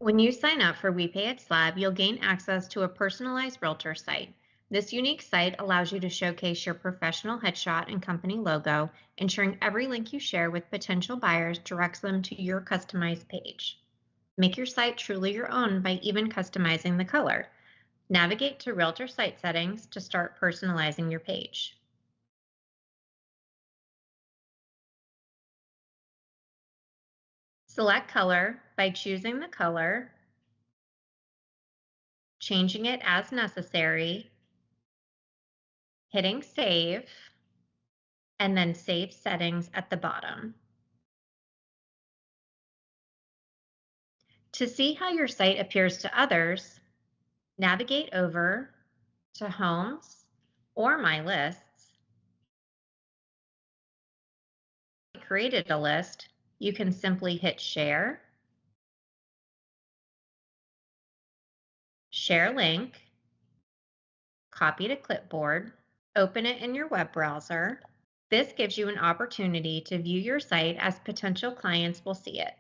When you sign up for WPAS Lab, you'll gain access to a personalized Realtor site. This unique site allows you to showcase your professional headshot and company logo, ensuring every link you share with potential buyers directs them to your customized page. Make your site truly your own by even customizing the color. Navigate to Realtor site settings to start personalizing your page. Select color by choosing the color, changing it as necessary, hitting save, and then save settings at the bottom. To see how your site appears to others, navigate over to Homes or My Lists. If you created a list, you can simply hit Share, Share Link, copy to clipboard, open it in your web browser. This gives you an opportunity to view your site as potential clients will see it.